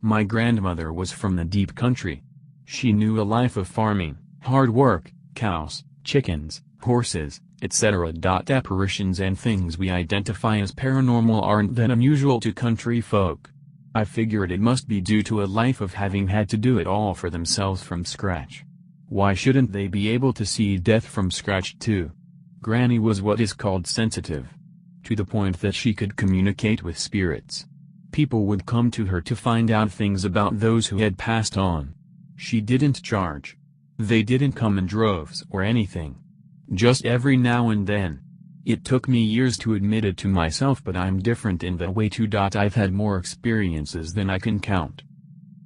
My grandmother was from the deep country. She knew a life of farming, hard work, cows, chickens, horses, etc. Apparitions and things we identify as paranormal aren't that unusual to country folk. I figured it must be due to a life of having had to do it all for themselves from scratch. Why shouldn't they be able to see death from scratch too? Granny was what is called sensitive. To the point that she could communicate with spirits. People would come to her to find out things about those who had passed on. She didn't charge. They didn't come in droves or anything. Just every now and then. It took me years to admit it to myself, but I'm different in that way too. I've had more experiences than I can count.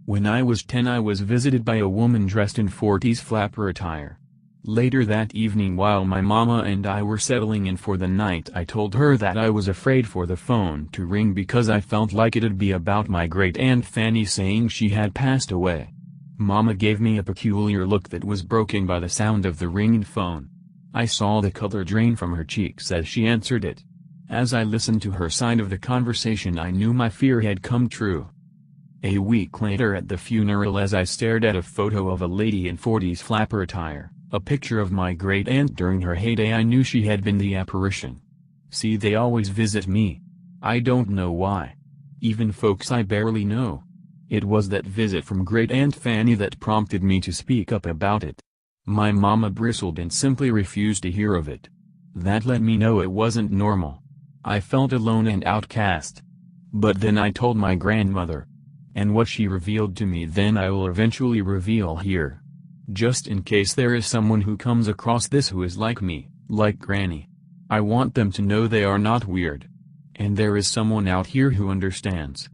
When I was 10 I was visited by a woman dressed in 40s flapper attire. Later that evening while my mama and I were settling in for the night I told her that I was afraid for the phone to ring because I felt like it'd be about my great-aunt Fanny saying she had passed away. Mama gave me a peculiar look that was broken by the sound of the ringing phone. I saw the color drain from her cheeks as she answered it. As I listened to her side of the conversation I knew my fear had come true. A week later at the funeral as I stared at a photo of a lady in 40s flapper attire, a picture of my great-aunt during her heyday, I knew she had been the apparition. See, they always visit me. I don't know why. Even folks I barely know. It was that visit from great-aunt Fanny that prompted me to speak up about it. My mama bristled and simply refused to hear of it. That let me know it wasn't normal. I felt alone and outcast. But then I told my grandmother. And what she revealed to me then I will eventually reveal here. Just in case there is someone who comes across this who is like me, like Granny. I want them to know they are not weird. And there is someone out here who understands.